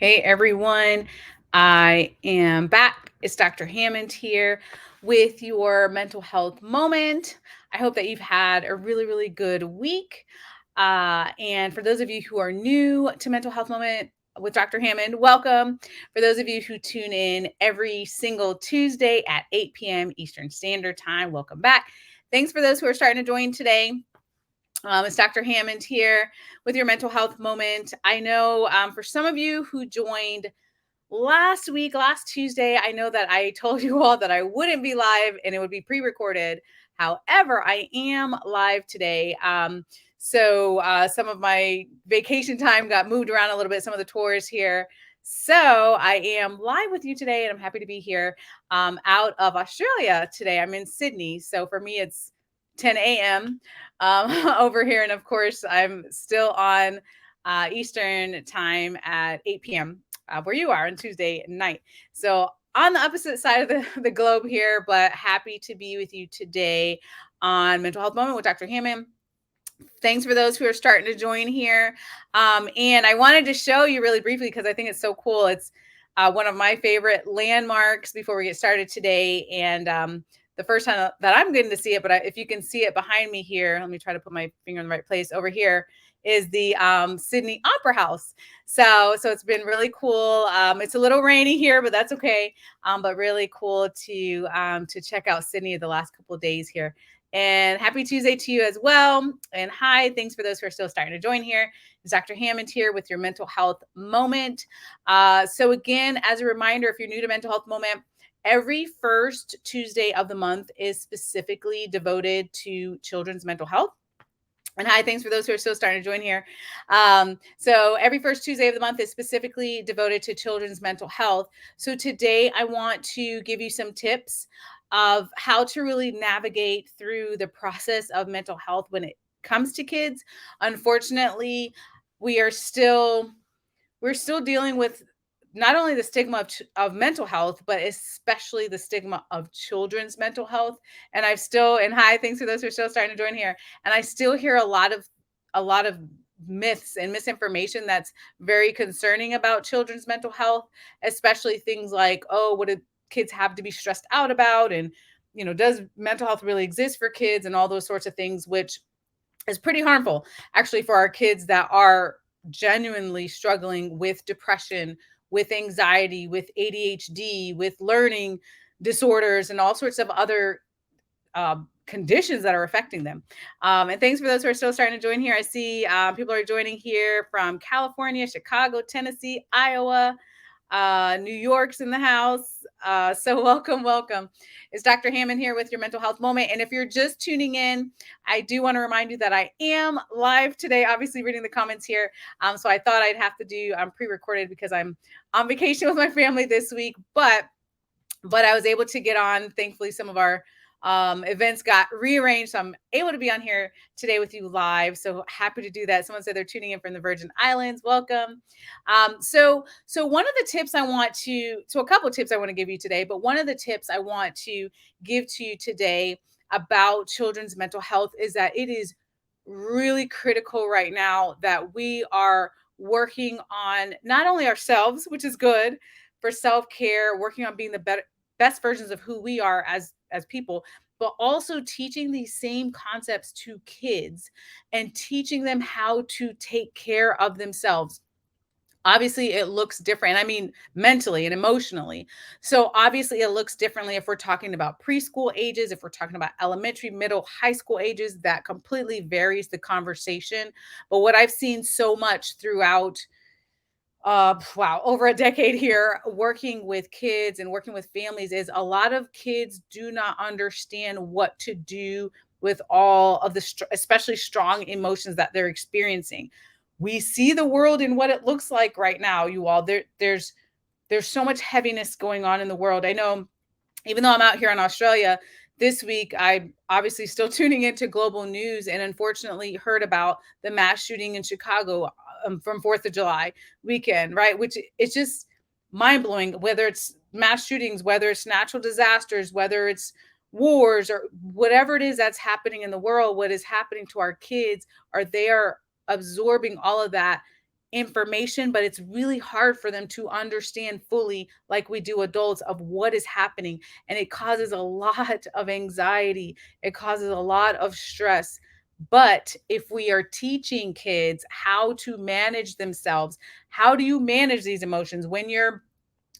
Hey everyone, I am back. It's Dr. Hammond here with your mental health moment. I hope that you've had a really good week. And for those of you who are new to Mental Health Moment with Dr. Hammond, welcome. For those of you who tune in every single Tuesday at 8 p.m. Eastern Standard Time, welcome back. Thanks for those who are starting to join today. It's Dr. Hammond here with your mental health moment. I know for some of you who joined last week, last Tuesday, I know that I told you all that I wouldn't be live and it would be pre-recorded. However, I am live today. So some of my vacation time got moved around a little bit, some of the tours here. So I am live with you today and I'm happy to be here out of Australia today. I'm in Sydney. So for me, it's 10 a.m. Over here. And of course, I'm still on Eastern time at 8 p.m. Where you are on Tuesday night. So on the opposite side of the globe here, but happy to be with you today on Mental Health Moment with Dr. Hammond. Thanks for those who are starting to join here. And I wanted to show you really briefly because I think it's so cool. It's one of my favorite landmarks before we get started today. And the first time that I'm getting to see it, but if you can see it behind me here, let me try to put my finger in the right place over here, is the Sydney Opera House. So it's been really cool. It's a little rainy here, but that's okay. But really cool to check out Sydney the last couple of days here. And happy Tuesday to you as well. And hi, thanks for those who are still starting to join here. It's Dr. Hammond here with your mental health moment. So again, as a reminder, if you're new to Mental Health Moment, every first Tuesday of the month is specifically devoted to children's mental health. And hi, thanks for those who are still starting to join here. So every first Tuesday of the month is specifically devoted to children's mental health. So today I want to give you some tips of how to really navigate through the process of mental health when it comes to kids. Unfortunately, we are still we're still dealing with not only the stigma of mental health, but especially the stigma of children's mental health. And hi, thanks for those who are still starting to join here. And I still hear a lot of myths and misinformation that's very concerning about children's mental health, especially things like, oh, what do kids have to be stressed out about? And, does mental health really exist for kids and all those sorts of things, which is pretty harmful actually for our kids that are genuinely struggling with depression, with anxiety, with ADHD, with learning disorders, and all sorts of other conditions that are affecting them. And thanks for those who are still starting to join here. I see people are joining here from California, Chicago, Tennessee, Iowa, New York's in the house. So welcome. It's Dr. Hammond here with your mental health moment. And if you're just tuning in, I do want to remind you that I am live today, obviously reading the comments here. So I thought I'd have to do pre-recorded because I'm on vacation with my family this week, but I was able to get on. Thankfully, some of our events got rearranged, so I'm able to be on here today with you live. So happy to do that. Someone said they're tuning in from the Virgin Islands. Welcome. So one of the tips a couple of tips I want to give you today, but one of the tips I want to give to you today about children's mental health is that it is really critical right now that we are working on not only ourselves, which is good for self-care, working on being the best versions of who we are as people, but also teaching these same concepts to kids and teaching them how to take care of themselves. Obviously, it looks different. I mean, mentally and emotionally. So, obviously, it looks differently if we're talking about preschool ages, if we're talking about elementary, middle, high school ages, that completely varies the conversation. But what I've seen so much throughout over a decade here working with kids and working with families is a lot of kids do not understand what to do with all of the especially strong emotions that they're experiencing. We see the world in what it looks like right now, you all. There's so much heaviness going on in the world. I know, even though I'm out here in Australia this week, I'm obviously still tuning into global news and unfortunately heard about the mass shooting in Chicago from 4th of July weekend, right? Which it's just mind blowing, whether it's mass shootings, whether it's natural disasters, whether it's wars or whatever it is that's happening in the world, what is happening to our kids, are they are absorbing all of that information, but it's really hard for them to understand fully, like we do adults, of what is happening. And it causes a lot of anxiety, it causes a lot of stress. But if we are teaching kids how to manage themselves, how do you manage these emotions when you're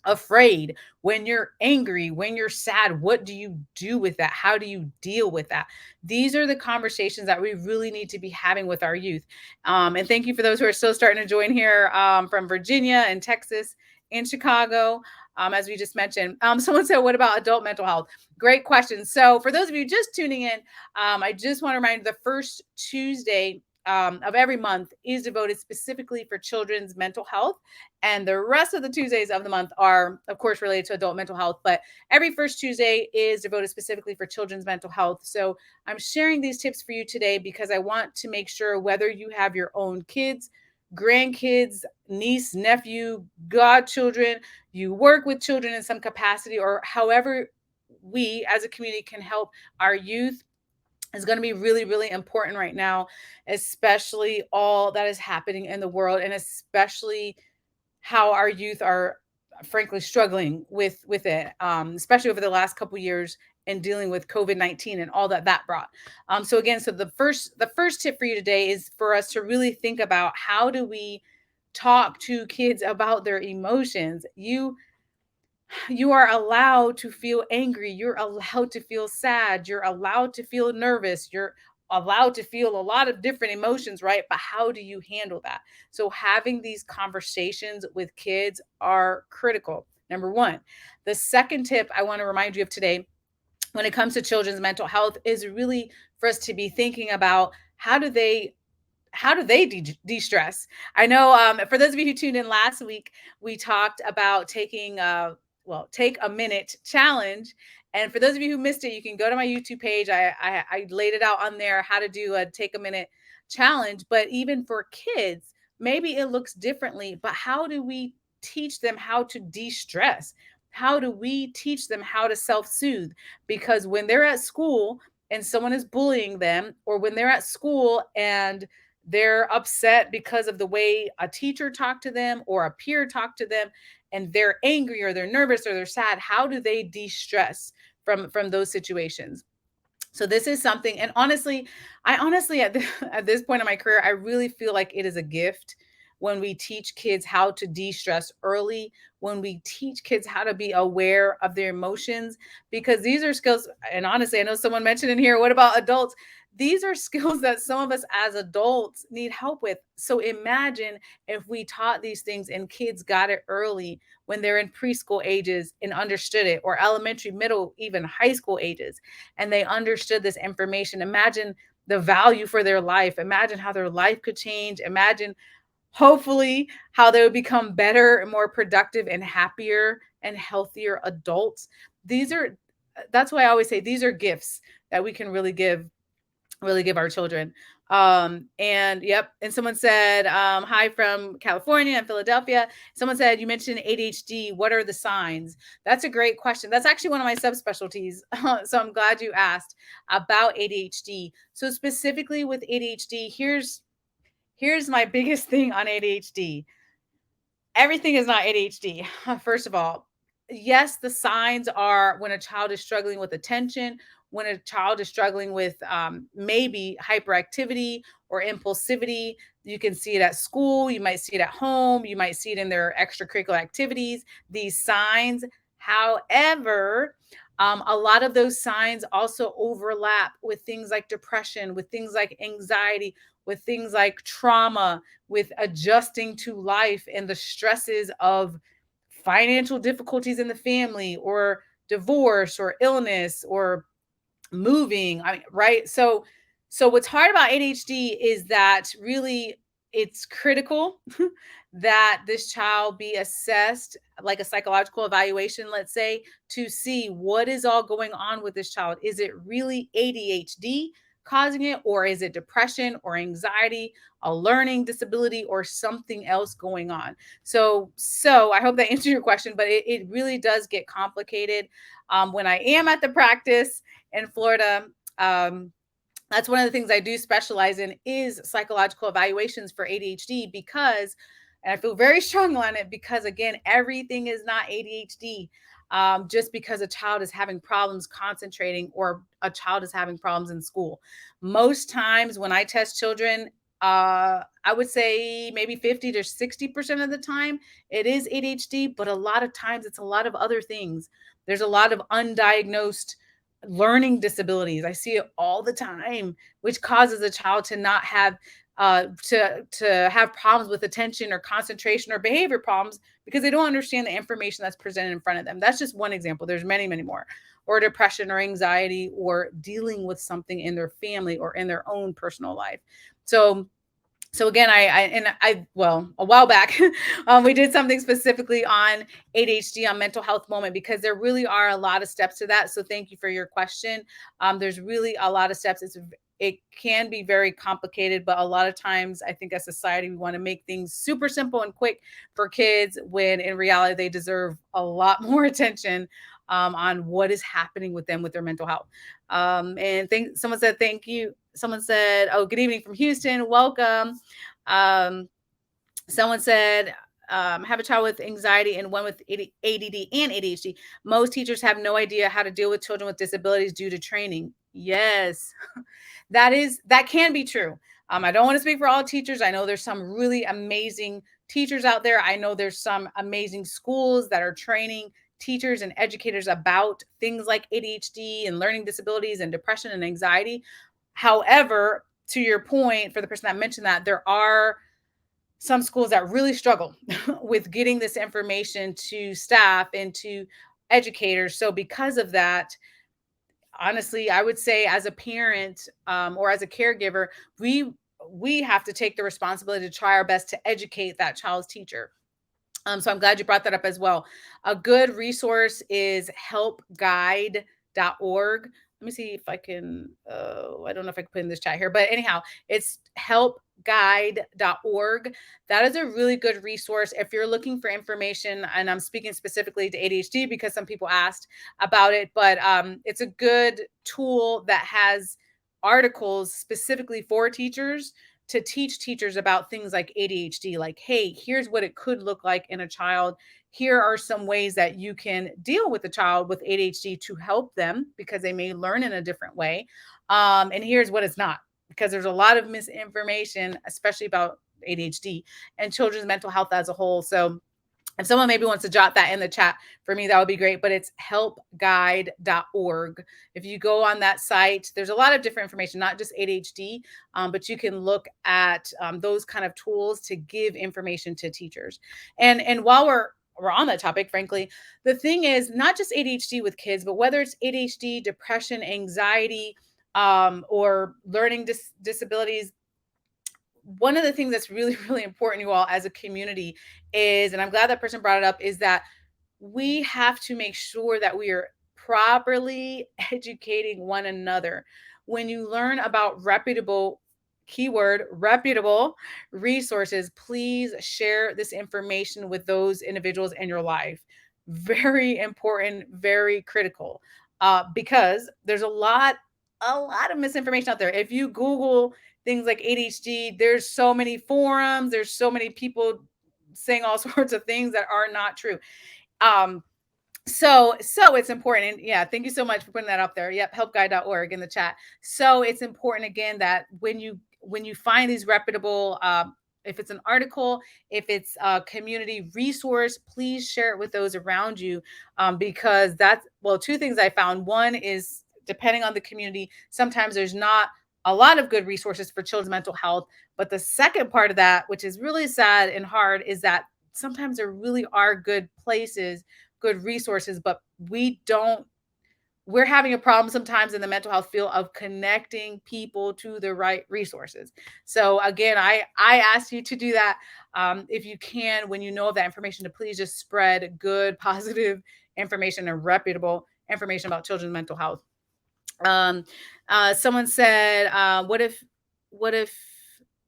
afraid, when you're angry, when you're sad? What do you do with that? How do you deal with that? These are the conversations that we really need to be having with our youth. And thank you for those who are still starting to join here, from Virginia and Texas and Chicago. As we just mentioned, someone said, what about adult mental health? Great question. So, for those of you just tuning in, I just want to remind you the first Tuesday of every month is devoted specifically for children's mental health. And the rest of the Tuesdays of the month are, of course, related to adult mental health. But every first Tuesday is devoted specifically for children's mental health. So I'm sharing these tips for you today because I want to make sure, whether you have your own kids, grandkids, niece, nephew, godchildren, you work with children in some capacity, or however we as a community can help our youth, is going to be really, really important right now, especially all that is happening in the world, and especially how our youth are frankly struggling with it, especially over the last couple years, and dealing with COVID-19 and all that that brought. So again, so the first tip for you today is for us to really think about, how do we talk to kids about their emotions? You are allowed to feel angry. You're allowed to feel sad. You're allowed to feel nervous. You're allowed to feel a lot of different emotions, right? But how do you handle that? So, having these conversations with kids are critical. Number one. The second tip I want to remind you of today, when it comes to children's mental health, is really for us to be thinking about, how do they de-stress. I know, for those of you who tuned in last week, we talked about taking take a minute challenge. And for those of you who missed it, you can go to my YouTube page. I laid it out on there, how to do a take a minute challenge. But even for kids, maybe it looks differently. But how do we teach them how to de-stress? How do we teach them how to self-soothe? Because when they're at school and someone is bullying them, or when they're at school and they're upset because of the way a teacher talked to them or a peer talked to them, and they're angry or they're nervous or they're sad, how do they de-stress from those situations? So this is something, and honestly, I honestly at this point in my career, I really feel like it is a gift when we teach kids how to de-stress early, when we teach kids how to be aware of their emotions, because these are skills. And honestly, I know someone mentioned in here, what about adults? These are skills that some of us as adults need help with. So imagine if we taught these things and kids got it early, when they're in preschool ages and understood it, or elementary, middle, even high school ages, and they understood this information. Imagine the value for their life. Imagine how their life could change. Imagine, hopefully, how they would become better and more productive and happier and healthier adults. These are That's why I always say these are gifts that we can really give our children. And yep. And someone said, hi from California and Philadelphia. Someone said, you mentioned ADHD. What are the signs? That's a great question. That's actually one of my subspecialties. So I'm glad you asked about ADHD. So specifically with ADHD, here's my biggest thing on ADHD. Everything is not ADHD. First of all, yes, the signs are when a child is struggling with attention, when a child is struggling with, maybe hyperactivity or impulsivity. You can see it at school, you might see it at home, you might see it in their extracurricular activities, these signs. However, a lot of those signs also overlap with things like depression, with things like anxiety, with things like trauma, with adjusting to life and the stresses of financial difficulties in the family, or divorce, or illness, or moving. I mean, right? So what's hard about ADHD is that really it's critical that this child be assessed, like a psychological evaluation, let's say, to see what is all going on with this child. Is it really ADHD causing it, or is it depression or anxiety, a learning disability, or something else going on? So I hope that answers your question, but it really does get complicated. When I am at the practice in Florida, um, that's one of the things I do specialize in, is psychological evaluations for ADHD, because And I feel very strong on it because, again, everything is not ADHD. Just because a child is having problems concentrating or a child is having problems in school. Most times when I test children, I would say maybe 50 to 60% of the time it is ADHD, but a lot of times it's a lot of other things. There's a lot of undiagnosed learning disabilities. I see it all the time, which causes a child to not have to have problems with attention or concentration or behavior problems because they don't understand the information that's presented in front of them. That's just one example. There's many, many more. Or depression or anxiety or dealing with something in their family or in their own personal life. So again, well, a while back, we did something specifically on ADHD on mental health moment because there really are a lot of steps to that. So thank you for your question. There's really a lot of steps. It can be very complicated, but a lot of times I think as society we want to make things super simple and quick for kids when in reality they deserve a lot more attention on what is happening with them with their mental health. And someone said thank you. Someone said, "Oh, good evening from Houston. Welcome." Um, Someone said, "Have a child with anxiety and one with ADD and ADHD. Most teachers have no idea how to deal with children with disabilities due to training." Yes, that can be true. I don't want to speak for all teachers. I know there's some really amazing teachers out there. I know there's some amazing schools that are training teachers and educators about things like ADHD and learning disabilities and depression and anxiety. However, to your point, for the person that mentioned that, there are some schools that really struggle with getting this information to staff and to educators. So, because of that, honestly, I would say as a parent or as a caregiver, we have to take the responsibility to try our best to educate that child's teacher. So I'm glad you brought that up as well. A good resource is helpguide.org. Let me see if I can, I don't know if I can put in this chat here, but anyhow, it's helpguide.org. That is a really good resource if you're looking for information. And I'm speaking specifically to ADHD because some people asked about it, but it's a good tool that has articles specifically for teachers to teach teachers about things like ADHD, like, hey, here's what it could look like in a child. Here are some ways that you can deal with a child with ADHD to help them because they may learn in a different way. And here's what it's not, because there's a lot of misinformation, especially about ADHD and children's mental health as a whole. So if someone maybe wants to jot that in the chat for me, that would be great. But it's helpguide.org. If you go on that site, there's a lot of different information, not just ADHD, but you can look at those kind of tools to give information to teachers. And while we're on that topic, frankly, the thing is not just ADHD with kids, but whether it's ADHD, depression, anxiety, or learning disabilities, one of the things that's really, really important, you all, as a community is, and I'm glad that person brought it up, is that we have to make sure that we are properly educating one another. When you learn about reputable, keyword, reputable resources, please share this information with those individuals in your life. Very important, very critical, because there's a lot of misinformation out there. If you Google things like ADHD, there's so many forums, there's so many people saying all sorts of things that are not true. Um, so it's important. And yeah, thank you so much for putting that up there. Yep, helpguide.org in the chat. So it's important again that when you find these reputable if it's an article, if it's a community resource, please share it with those around you, because that's, well, two things I found. One is, depending on the community, sometimes there's not a lot of good resources for children's mental health. But the second part of that, which is really sad and hard, is that sometimes there really are good places, good resources, but we're having a problem sometimes in the mental health field of connecting people to the right resources. So again, I ask you to do that, if you can, when you know of that information, to please just spread good, positive information and reputable information about children's mental health. Um, Someone said, what if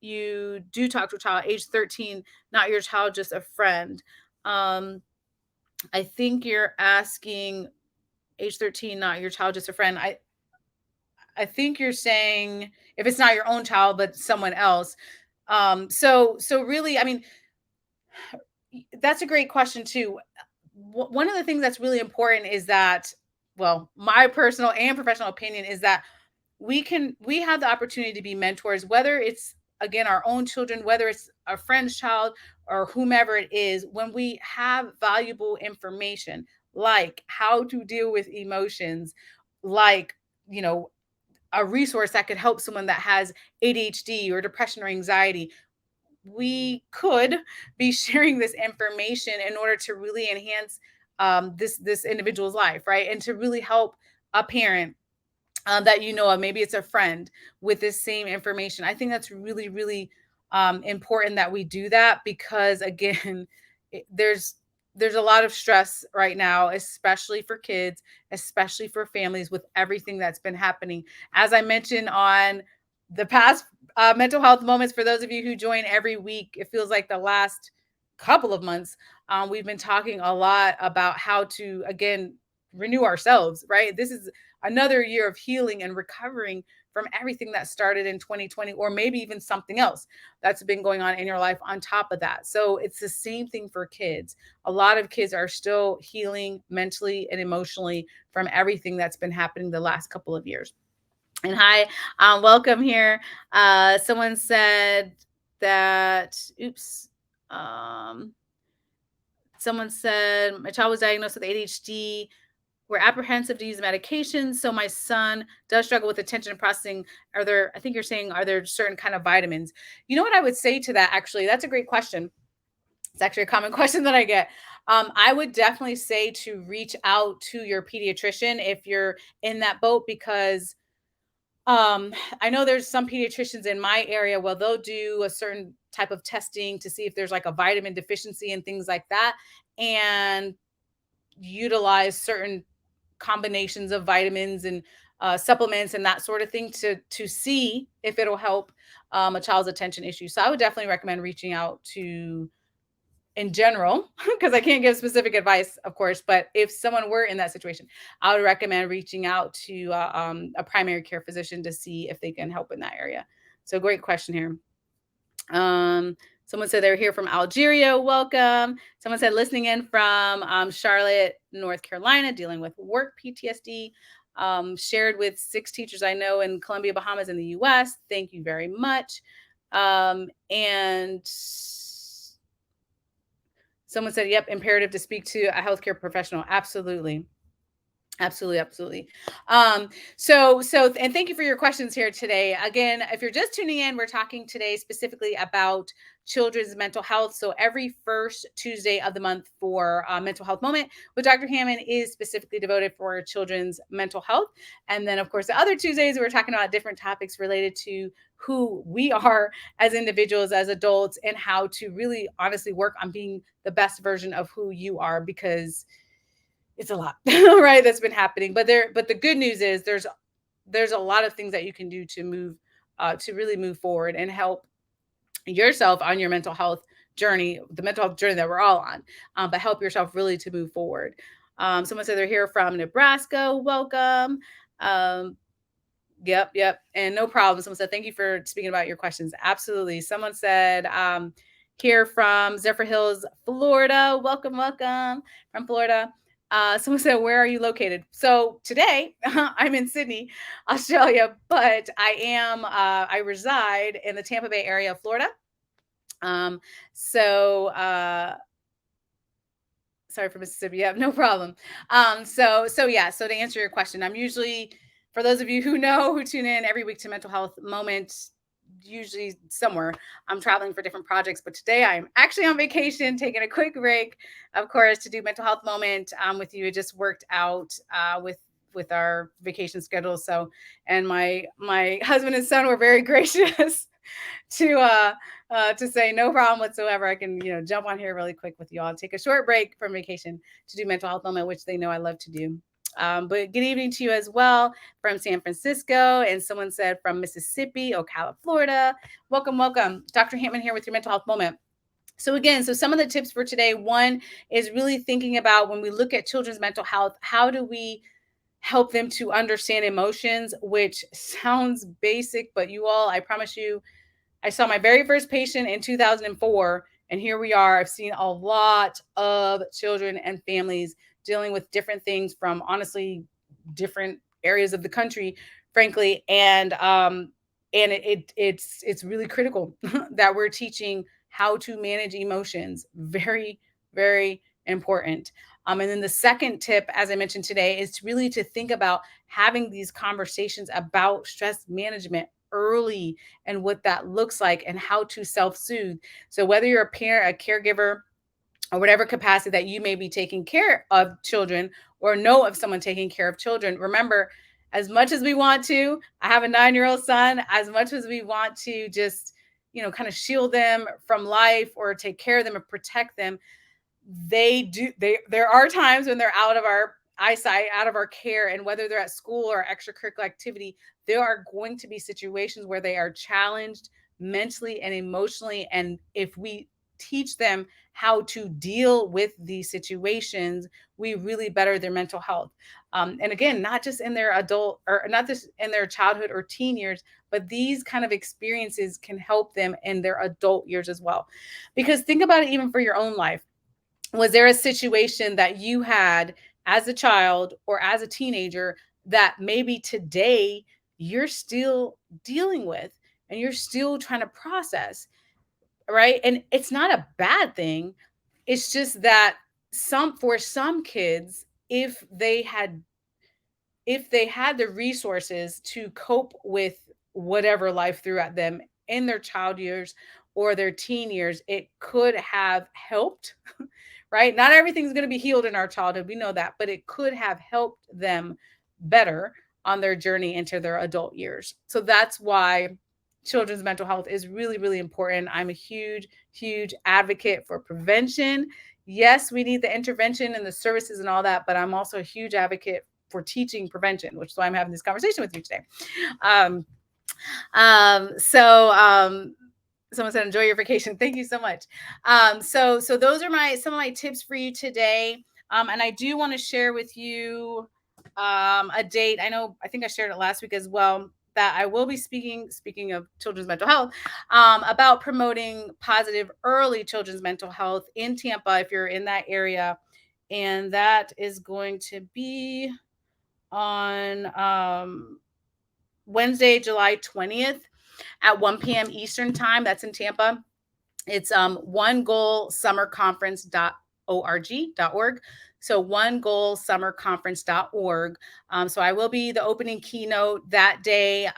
you do talk to a child age 13, not your child, just a friend? Um, I think you're asking age 13, not your child, just a friend. I think you're saying if it's not your own child, but someone else. So really, I mean, That's a great question too. One of the things that's really important is that, well, my personal and professional opinion is that we have the opportunity to be mentors, whether it's again our own children, whether it's a friend's child or whomever it is, when we have valuable information like how to deal with emotions, like, you know, a resource that could help someone that has ADHD or depression or anxiety, we could be sharing this information in order to really enhance this individual's life, right? And to really help a parent that you know of, maybe it's a friend with this same information. I think that's really, really important that we do that because, again, there's a lot of stress right now, especially for kids, especially for families with everything that's been happening. As I mentioned on the past mental health moments, for those of you who join every week, it feels like the last couple of months, we've been talking a lot about how to, again, renew ourselves, right? This is another year of healing and recovering from everything that started in 2020, or maybe even something else that's been going on in your life on top of that. So it's the same thing for kids. A lot of kids are still healing mentally and emotionally from everything that's been happening the last couple of years. And hi, welcome here. Someone said that, oops. Um, Someone said, my child was diagnosed with ADHD. We're apprehensive to use medications. So my son does struggle with attention and processing. Are there, I think you're saying, are there certain kind of vitamins? You know what I would say to that, actually? That's a great question. It's actually a common question that I get. I would definitely say to reach out to your pediatrician if you're in that boat, because I know there's some pediatricians in my area, well, they'll do a certain type of testing to see if there's like a vitamin deficiency and things like that, and utilize certain combinations of vitamins and supplements and that sort of thing to see if it'll help a child's attention issue. So I would definitely recommend reaching out to, in general, because I can't give specific advice, of course, but if someone were in that situation, I would recommend reaching out to a primary care physician to see if they can help in that area. So great question here. Someone said they're here from Algeria. Welcome. Someone said listening in from Charlotte, North Carolina, dealing with work PTSD. Shared with 6 teachers I know in Columbia, Bahamas, in the U.S. Thank you very much. And someone said, "Yep, imperative to speak to a healthcare professional." Absolutely. Absolutely, absolutely. And thank you for your questions here today. Again, if you're just tuning in, we're talking today specifically about children's mental health. So every first Tuesday of the month for Mental Health Moment with Dr. Hammond is specifically devoted for children's mental health. And then, of course, the other Tuesdays, we're talking about different topics related to who we are as individuals, as adults, and how to really honestly work on being the best version of who you are, because it's a lot, right? That's been happening. But the good news is there's a lot of things that you can do to move to really move forward and help yourself on your mental health journey, the mental health journey that we're all on, but help yourself really to move forward. Someone said they're here from Nebraska. Welcome. Um, Yep, yep. And no problem. Someone said, thank you for speaking about your questions. Absolutely. Someone said, here from Zephyr Hills, Florida. Welcome, welcome from Florida. Someone said, where are you located? So today I'm in Sydney, Australia, but I reside in the Tampa Bay area of Florida. Um, so, sorry for Mississippi. Yeah, no problem. So yeah, so to answer your question, I'm usually, for those of you who know, who tune in every week to Mental Health Moment, usually somewhere. I'm traveling for different projects, but today I'm actually on vacation, taking a quick break, of course, to do Mental Health Moment with you. It just worked out with our vacation schedule. So, and my husband and son were very gracious to say no problem whatsoever. I can, jump on here really quick with you all, take a short break from vacation to do Mental Health Moment, which they know I love to do. But good evening to you as well from San Francisco. And someone said from Mississippi, Ocala, Florida. Welcome, welcome. Dr. Hammond here with your Mental Health Moment. So again, so some of the tips for today, one is really thinking about when we look at children's mental health, how do we help them to understand emotions, which sounds basic, but you all, I promise you, I saw my very first patient in 2004, And here we are. I've seen a lot of children and families dealing with different things from honestly different areas of the country, frankly. And it's really critical that we're teaching how to manage emotions. Very, very important. And then the second tip, as I mentioned today, is really to think about having these conversations about stress management early and what that looks like and how to self-soothe. So whether you're a parent, a caregiver, or whatever capacity that you may be taking care of children or know of someone taking care of children, remember, as much as we want to, I have a 9-year-old son, as much as we want to just, kind of shield them from life or take care of them and protect them, there are times when they're out of our eyesight, out of our care, and whether they're at school or extracurricular activity, there are going to be situations where they are challenged mentally and emotionally. And if we teach them how to deal with these situations, we really better their mental health. And again, not just in their adult or not just in their childhood or teen years, but these kind of experiences can help them in their adult years as well. Because think about it, even for your own life, was there a situation that you had as a child or as a teenager that maybe today you're still dealing with and you're still trying to process, right? And it's not a bad thing. It's just that some kids, if they had the resources to cope with whatever life threw at them in their child years or their teen years, it could have helped, right? Not everything's going to be healed in our childhood. We know that, but it could have helped them better on their journey into their adult years. So that's why children's mental health is really, really important. I'm a huge, huge advocate for prevention. Yes, we need the intervention and the services and all that, but I'm also a huge advocate for teaching prevention, which is why I'm having this conversation with you today. Um, so someone said enjoy your vacation. Thank you so much. So those are some of my tips for you today. And I do want to share with you a date. I think I shared it last week as well, that I will be speaking of children's mental health, about promoting positive early children's mental health in Tampa if you're in that area. And that is going to be on Wednesday, July 20th at 1 p.m. Eastern time. That's in Tampa. It's onegoalsummerconference.org. So onegoalsummerconference.org. So I will be the opening keynote that day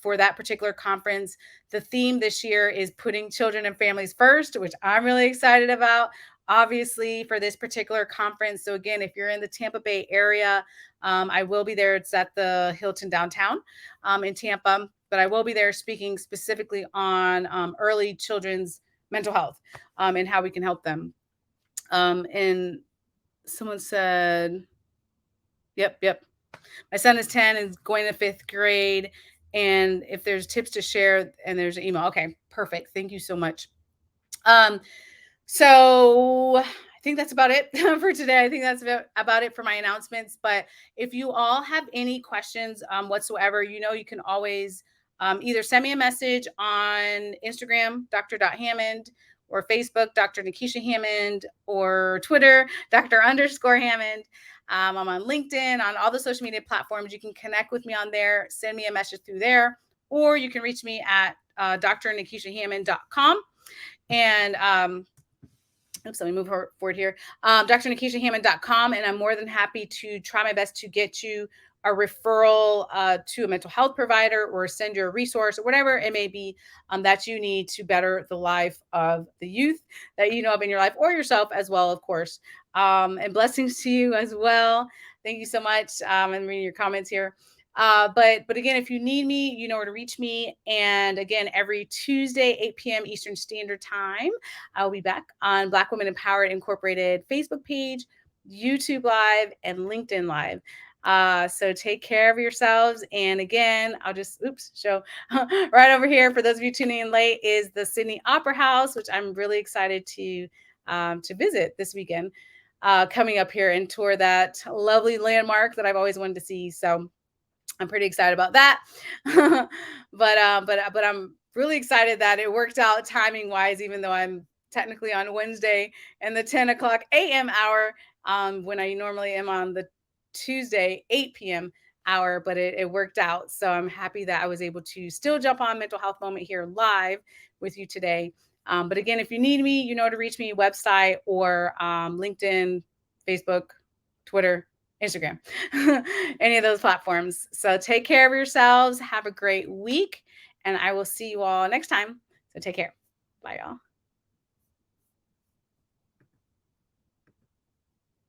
for that particular conference. The theme this year is putting children and families first, which I'm really excited about, obviously, for this particular conference. So again, if you're in the Tampa Bay area, I will be there. It's at the Hilton downtown in Tampa, but I will be there speaking specifically on early children's mental health and how we can help them. And someone said, yep. My son is 10 and is going to fifth grade. And if there's tips to share and there's an email. Okay, perfect. Thank you so much. So I think that's about it for today. I think that's about it for my announcements. But if you all have any questions whatsoever, you can always either send me a message on Instagram, Dr. Hammond, or Facebook, Dr. Nekeshia Hammond, or Twitter, Dr. _Hammond. I'm on LinkedIn, on all the social media platforms. You can connect with me on there, send me a message through there, or you can reach me at drnekeshiahammond.com. And oops, let me move forward here. drnekeshiahammond.com. And I'm more than happy to try my best to get you a referral to a mental health provider or send you a resource or whatever it may be that you need to better the life of the youth that you know of in your life or yourself as well, of course. And blessings to you as well. Thank you so much. I'm reading your comments here. But again, if you need me, you know where to reach me. And again, every Tuesday, 8 p.m. Eastern Standard Time, I'll be back on Black Women Empowered Incorporated Facebook page, YouTube Live, and LinkedIn Live. So take care of yourselves. And again, I'll just show right over here for those of you tuning in late is the Sydney Opera House, which I'm really excited to visit this weekend. Coming up here and tour that lovely landmark that I've always wanted to see. So I'm pretty excited about that. but I'm really excited that it worked out timing wise, even though I'm technically on Wednesday and the 10 o'clock a.m. hour, when I normally am on the Tuesday 8 p.m. hour, but it worked out. So I'm happy that I was able to still jump on Mental Health Moment here live with you today. But again, if you need me, you know to reach me, website or LinkedIn, Facebook, Twitter, Instagram, any of those platforms. So take care of yourselves. Have a great week, and I will see you all next time. So take care. Bye, y'all.